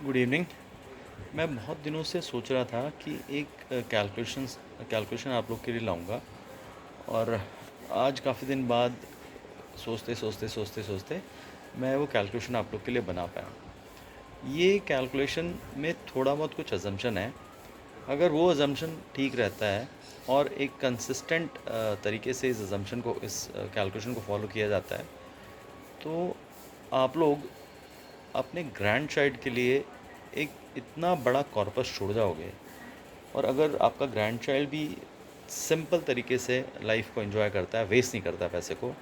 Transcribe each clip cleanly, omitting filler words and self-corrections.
Good evening. मैं बहुत दिनों से सोच रहा था कि एक कैलकुलेशन आप लोग के लिए लाऊंगा। और आज काफ़ी दिन बाद सोचते मैं वो कैलकुलेशन आप लोग के लिए बना पाया। ये कैलकुलेशन में थोड़ा बहुत कुछ अजम्पशन है। अगर वो अजम्पशन ठीक रहता है और एक कंसिस्टेंट तरीके से इस कैलकुलेशन को फॉलो किया जाता है, तो आप लोग अपने ग्रैंड चाइल्ड के लिए एक इतना बड़ा कॉर्पस छोड़ जाओगे। और अगर आपका ग्रैंड चाइल्ड भी सिंपल तरीके से लाइफ को एंजॉय करता है, वेस्ट नहीं करता पैसे को,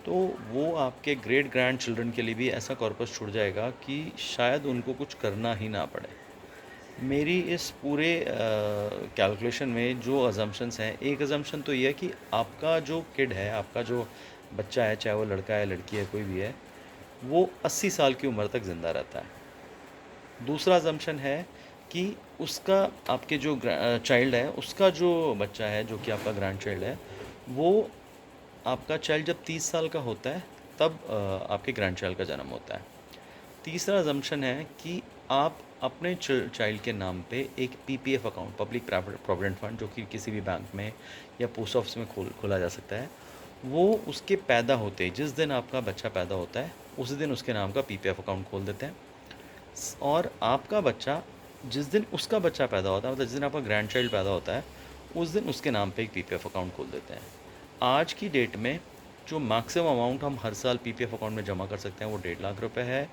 तो वो आपके ग्रेट ग्रैंड चिल्ड्रन के लिए भी ऐसा कॉर्पस छूट जाएगा कि शायद उनको कुछ करना ही ना पड़े। मेरी इस पूरे कैलकुलेशन में जो अजम्पशंस हैं, एक अजम्पशन तो ये है कि आपका जो किड है, आपका जो बच्चा है, चाहे वो लड़का है लड़की है कोई भी है, वो 80 साल की उम्र तक ज़िंदा रहता है। दूसरा अजम्पशन है कि उसका, आपके जो चाइल्ड है, उसका जो बच्चा है जो कि आपका ग्रैंड चाइल्ड है, वो आपका चाइल्ड जब 30 साल का होता है तब आपके ग्रैंड चाइल्ड का जन्म होता है। तीसरा अजम्पशन है कि आप अपने चाइल्ड के नाम पे एक PPF account, public provident fund, जो कि किसी भी बैंक में या पोस्ट ऑफिस में खोला जा सकता है, वो उसके पैदा होते, जिस दिन आपका बच्चा पैदा होता है उसी दिन उसके नाम का पीपीएफ अकाउंट खोल देते हैं। और आपका बच्चा, जिस दिन उसका बच्चा पैदा होता है, मतलब जिस दिन आपका ग्रैंड चाइल्ड पैदा होता है, उस दिन उसके नाम पे एक पीपीएफ अकाउंट खोल देते हैं। आज की डेट में जो मैक्सिमम अमाउंट हम हर साल पीपीएफ अकाउंट में जमा कर सकते हैं वो 1.5 लाख रुपए है।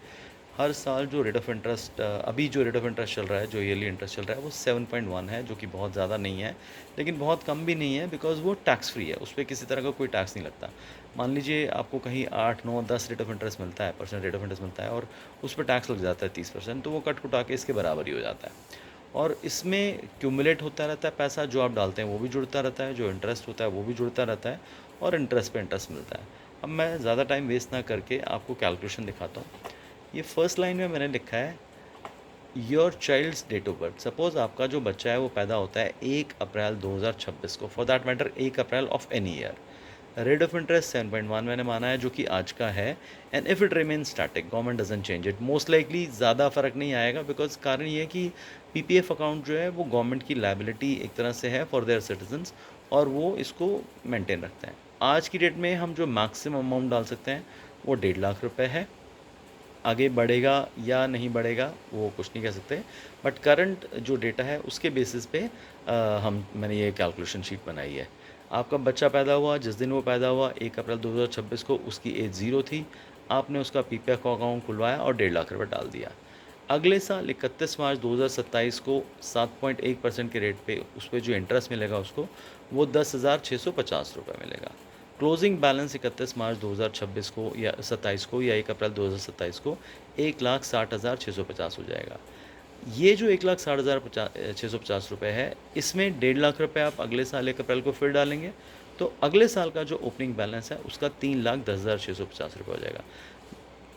हर साल जो रेट ऑफ इंटरेस्ट, अभी जो रेट ऑफ इंटरेस्ट चल रहा है, जो ईयरली इंटरेस्ट चल रहा है, वो 7.1 है, जो कि बहुत ज़्यादा नहीं है लेकिन बहुत कम भी नहीं है, बिकॉज़ वो टैक्स फ्री है, उस पर किसी तरह का कोई टैक्स नहीं लगता। मान लीजिए आपको कहीं 8 9 10 रेट ऑफ इंटरेस्ट मिलता है, परसेंट रेट ऑफ इंटरेस्ट मिलता है, और उस पर टैक्स लग जाता है 30%, तो वो कट कुटा के इसके बराबर ही हो जाता है। और इसमें क्यूमुलेट होता रहता है पैसा, जो आप डालते हैं वो भी जुड़ता रहता है, जो इंटरेस्ट होता है वो भी जुड़ता रहता है, और इंटरेस्ट पे इंटरेस्ट मिलता है। अब मैं ज़्यादा टाइम वेस्ट ना करके आपको कैलकुलेशन दिखाता हूँ। ये फर्स्ट लाइन में मैंने लिखा है your child's date of birth. Suppose आपका जो बच्चा है वो पैदा होता है 1 अप्रैल 2026 को, for that matter 1 April of any year. Rate of interest 7.1 मैंने माना है, जो कि आज का है। And if it remain static, government doesn't change it, most likely ज़्यादा फ़र्क नहीं आएगा, बिकॉज कारण ये है कि पीपीएफ अकाउंट जो है वो गवर्नमेंट की लाइबिलिटी एक तरह से है फॉर देयर सिटीजन्स, और वो इसको मेंटेन रखते हैं। आज की डेट में हम जो मैक्सिमम अमाउंट डाल सकते हैं वो 1.5 लाख रुपए है। आगे बढ़ेगा या नहीं बढ़ेगा वो कुछ नहीं कह सकते, बट करंट जो डेटा है उसके बेसिस पे मैंने ये कैलकुलेशन शीट बनाई है। आपका बच्चा पैदा हुआ, जिस दिन वो पैदा हुआ 1 अप्रैल 2026 को, उसकी एज 0 थी। आपने उसका पीपीएफ अकाउंट खुलवाया और 1.5 लाख रुपये डाल दिया। अगले साल 31 मार्च 2027 को 7.1% के रेट पे उस पर जो इंटरेस्ट मिलेगा उसको, वो 10,650 रुपये मिलेगा। क्लोजिंग बैलेंस 31 मार्च 2026 को या 27 को या 1 अप्रैल 2027 को 1,60,650 हो जाएगा। ये जो 1,60,650 रुपये है, इसमें 1.5 लाख रुपये आप अगले साल 1 अप्रैल को फिर डालेंगे, तो अगले साल का जो ओपनिंग बैलेंस है उसका 3,10,650 रुपये हो जाएगा।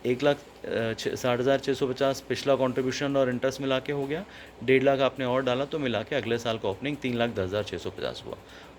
1,60,650 पिछला कंट्रीब्यूशन और इंटरेस्ट मिला के हो गया, 1.5 लाख आपने और डाला, तो मिला के अगले साल का ओपनिंग 3,10,650 हुआ।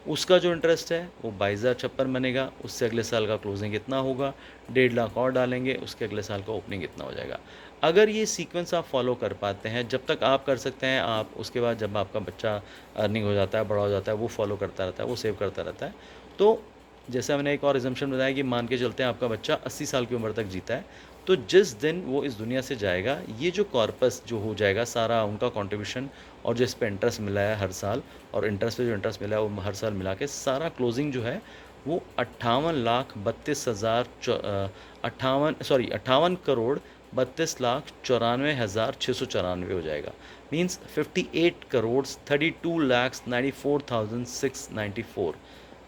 उसका जो इंटरेस्ट है वो 22,056 बनेगा, उससे अगले साल का क्लोजिंग इतना होगा। 1.5 लाख और डालेंगे, उसके अगले साल का ओपनिंग इतना हो जाएगा। अगर ये सीक्वेंस आप फॉलो कर पाते हैं, जब तक आप कर सकते हैं आप, उसके बाद जब आपका बच्चा अर्निंग हो जाता है, बड़ा हो जाता है, वो फॉलो करता रहता है, वो सेव करता रहता है। तो जैसे मैंने एक और एग्जम्पशन बताया कि मान के चलते हैं आपका बच्चा 80 साल की उम्र तक जीता है, तो जिस दिन वो इस दुनिया से जाएगा, ये जो कॉर्पस जो हो जाएगा सारा उनका कंट्रीब्यूशन, और जो इस पे इंटरेस्ट मिला है हर साल, और इंटरेस्ट पे जो इंटरेस्ट मिला है वो हर साल मिला के सारा क्लोजिंग जो है वो 58,32,694 हो जाएगा। Means 58 crore 32 lakh 94,694,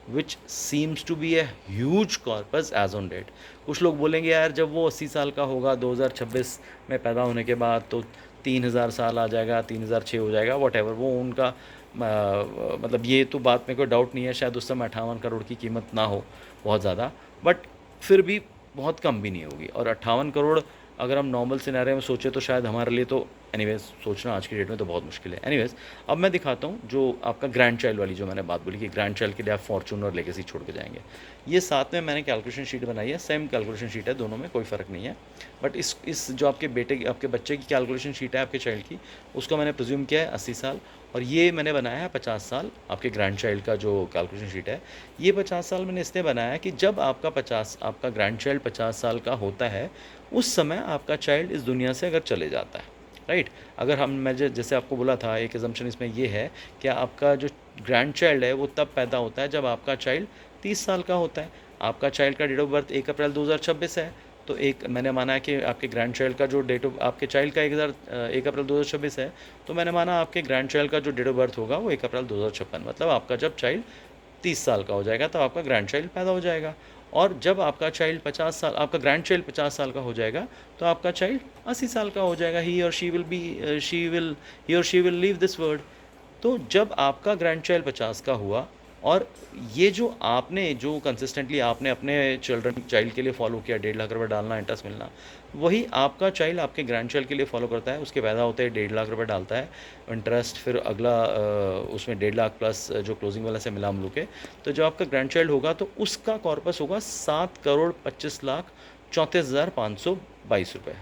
which seems to be a huge corpus as on date. कुछ लोग बोलेंगे यार जब वो 80 साल का होगा 2026 में पैदा होने के बाद, तो 3,000 साल आ जाएगा, 3,006 हो जाएगा, वट एवर, वो उनका मतलब ये तो बात में कोई डाउट नहीं है, शायद उस समय 58 करोड़ की कीमत ना हो बहुत ज़्यादा, बट फिर भी बहुत कम भी नहीं होगी। और 58 करोड़ अगर हम नॉर्मल सिनेरियो में सोचें तो शायद हमारे लिए तो एनीवेज सोचना आज की डेट में तो बहुत मुश्किल है। एनीवेज अब मैं दिखाता हूँ जो आपका ग्रैंड चाइल्ड वाली जो मैंने बात बोली कि ग्रैंड चाइल्ड के लिए आप फॉर्चून और लेगेसी छोड़ के जाएंगे। ये साथ में मैंने कैलकुलेशन शीट बनाई है, सेम कैलकुलेशन शीट है, दोनों में कोई फ़र्क नहीं है। बट इस जो आपके बेटे की आपके बच्चे की कैलकुलेशन शीट है आपके चाइल्ड की, उसको मैंने प्रिज्यूम किया है 80 साल, और ये मैंने बनाया है 50 साल। आपके ग्रैंड चाइल्ड का जो कैलकुलेशन शीट है ये 50 साल मैंने इसलिए बनाया है कि जब आपका ग्रैंड चाइल्ड 50 साल का होता है उस समय आपका चाइल्ड इस दुनिया से अगर चले जाता है, राइट। अगर मैं जैसे आपको बोला था, एक एजम्पशन इसमें ये है कि आपका जो ग्रैंड चाइल्ड है वो तब पैदा होता है जब आपका चाइल्ड 30 साल का होता है। आपका चाइल्ड का डेट ऑफ बर्थ 1 अप्रैल 2026 है, तो एक मैंने माना है कि आपके ग्रैंड चाइल्ड का जो डेट ऑफ आपके चाइल्ड का 1 अप्रैल 2026 है, तो मैंने माना आपके ग्रैंड चाइल्ड का जो डेट ऑफ बर्थ होगा वो 1 अप्रैल 2056, मतलब आपका जब चाइल्ड 30 साल का हो जाएगा तब आपका ग्रैंड चाइल्ड पैदा हो जाएगा। और जब आपका चाइल्ड 50 साल आपका ग्रैंड चाइल्ड 50 साल का हो जाएगा तो आपका चाइल्ड 80 साल का हो जाएगा। ही और she will leave this world. तो जब आपका ग्रैंड चाइल्ड 50 का हुआ, और ये जो आपने जो कंसिस्टेंटली आपने अपने चाइल्ड के लिए फॉलो किया, 1.5 लाख रुपये डालना, इंटरेस्ट मिलना, वही आपका चाइल्ड आपके ग्रैंड चाइल्ड के लिए फॉलो करता है। उसके पैदा होते हैं 1.5 लाख रुपये डालता है इंटरेस्ट, फिर अगला उसमें 1.5 लाख प्लस जो क्लोजिंग वाला से मिला हम लोग के। तो जब आपका ग्रैंड चाइल्ड होगा तो उसका कॉर्पस होगा 7,25,34,522 रुपये।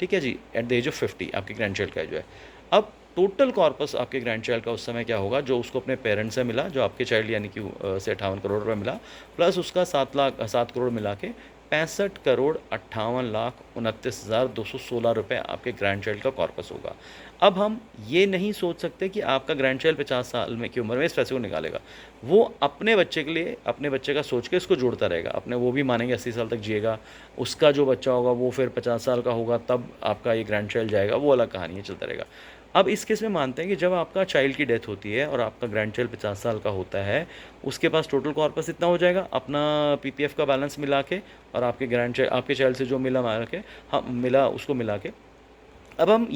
ठीक है जी, एट द एज ऑफ 50 आपके ग्रैंड चाइल्ड का जो है। अब टोटल कॉर्पस आपके ग्रैंड चाइल्ड का उस समय क्या होगा, जो उसको अपने पेरेंट्स से मिला, जो आपके चाइल्ड यानी कि से 58 करोड़ रुपये मिला, प्लस उसका 7 करोड़ मिला के 65,58,29,216 रुपये आपके ग्रैंड चाइल्ड का कॉर्पस होगा। अब हम ये नहीं सोच सकते कि आपका ग्रैंड चाइल्ड 50 साल में की उम्र में इस पैसे को निकालेगा। वो अपने बच्चे के लिए अपने बच्चे का सोच के इसको जोड़ता रहेगा, अपने वो भी मानेंगे 80 साल तक जिएगा, उसका जो बच्चा होगा वो फिर 50 साल का होगा तब आपका ये ग्रैंड चाइल्ड जाएगा, वो अलग कहानी है, चलता रहेगा। अब इस केस में मानते हैं कि जब आपका चाइल्ड की डेथ होती है और आपका ग्रैंड चाइल्ड 50 साल का होता है, उसके पास टोटल कॉर्पस इतना हो जाएगा अपना पीपीएफ का बैलेंस मिला के और आपके चाइल्ड से जो मिला के, हाँ मिला, उसको मिला के। अब हम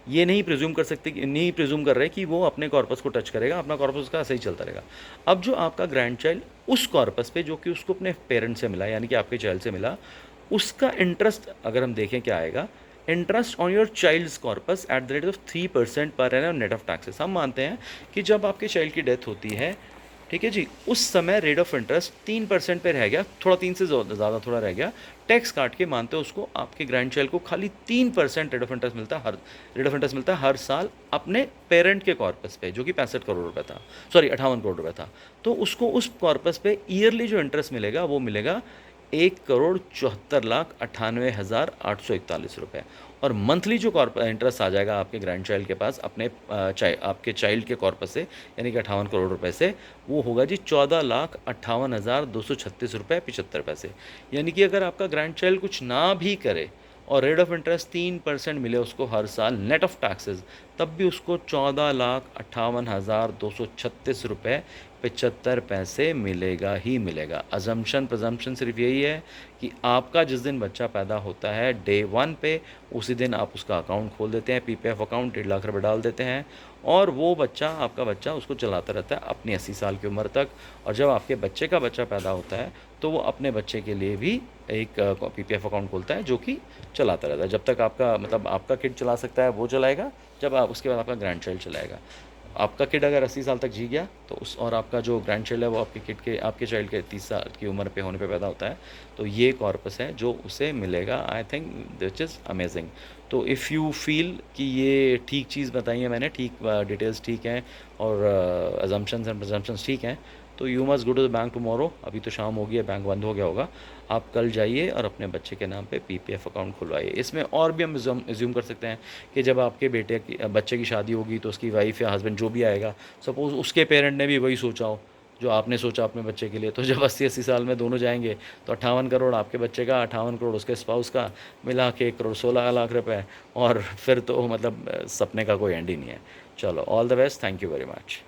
ये नहीं प्रिज्यूम कर सकते कि नहीं प्रिज्यूम कर रहे कि वो अपने कॉर्पस को टच करेगा, अपना कॉर्पस उसका सही चलता रहेगा। अब जो आपका ग्रैंड चाइल्ड उस कॉर्पस पे जो कि उसको अपने पेरेंट्स से मिला यानी कि आपके चाइल्ड से मिला, उसका इंटरेस्ट अगर हम देखें क्या आएगा, interest on your child's corpus at the rate of 3% per annum net of taxes. हम मानते हैं कि जब आपके चाइल्ड की डेथ होती है, ठीक है जी, उस समय रेट ऑफ इंटरेस्ट 3% पे रह गया, थोड़ा 3 से ज़्यादा थोड़ा रह गया, टैक्स काट के मानते हो उसको, आपके ग्रैंड चाइल्ड को खाली 3% रेट ऑफ इंटरेस्ट मिलता है हर साल अपने पेरेंट के कॉर्पस पे, जो कि 65 करोड़ रुपये था, सॉरी 58 करोड़ रुपये था। तो उसको उस कॉर्पस पे ईयरली जो इंटरेस्ट मिलेगा वो मिलेगा 1,74,98,841 रुपये। और मंथली जो इंटरेस्ट आ जाएगा आपके ग्रैंड चाइल्ड के पास अपने आपके चाइल्ड के कॉर्पस से यानी कि 58 करोड़ रुपये से, वो होगा जी 14,58,236 रुपये 75 पैसे। यानी कि अगर आपका ग्रैंड चाइल्ड कुछ ना भी करे और रेट ऑफ इंटरेस्ट 3% मिले उसको हर साल नेट ऑफ टैक्सेस, तब भी उसको 14,58,236 रुपये 75 पैसे मिलेगा ही मिलेगा। प्रजम्पशन सिर्फ यही है कि आपका जिस दिन बच्चा पैदा होता है डे 1 पे, उसी दिन आप उसका अकाउंट खोल देते हैं, पीपीएफ अकाउंट, 1.5 लाख रुपये डाल देते हैं, और वो बच्चा आपका बच्चा उसको चलाता रहता है अपनी 80 साल की उम्र तक। और जब आपके बच्चे का बच्चा पैदा होता है तो वो अपने बच्चे के लिए भी एक पीपीएफ अकाउंट खोलता है जो कि चलाता रहता है, जब तक आपका किड चला सकता है वो चलाएगा, जब आप उसके बाद आपका ग्रैंड चाइल्ड चलाएगा। आपका किड अगर 80 साल तक जी गया तो और आपका जो ग्रैंड चाइल्ड है वो आपके चाइल्ड के 30 साल की उम्र पे होने पे पैदा होता है, तो ये कॉर्पस है जो उसे मिलेगा। I think this is amazing. तो इफ़ यू फील कि ये ठीक चीज़ बताई है मैंने, ठीक डिटेल्स ठीक हैं और अजम्पशंस एंड प्रजम्पशंस ठीक हैं, तो you must go to the bank tomorrow. अभी तो शाम हो गई है, बैंक बंद हो गया होगा, आप कल जाइए और अपने बच्चे के नाम पे पीपीएफ अकाउंट खुलवाइए। इसमें और भी हम एज्यूम कर सकते हैं कि जब आपके बच्चे की शादी होगी तो उसकी वाइफ या हस्बैंड जो भी आएगा, सपोज़ उसके पेरेंट ने भी वही सोचा हो जो आपने सोचा अपने बच्चे के लिए, तो जब 80-80 साल में दोनों जाएंगे तो 58 करोड़ आपके बच्चे का, 58 करोड़ उसके स्पाउस का, मिला के 1,16,00,000 रुपये, और फिर तो मतलब सपने का कोई एंड ही नहीं है। चलो, all the best, thank you very much.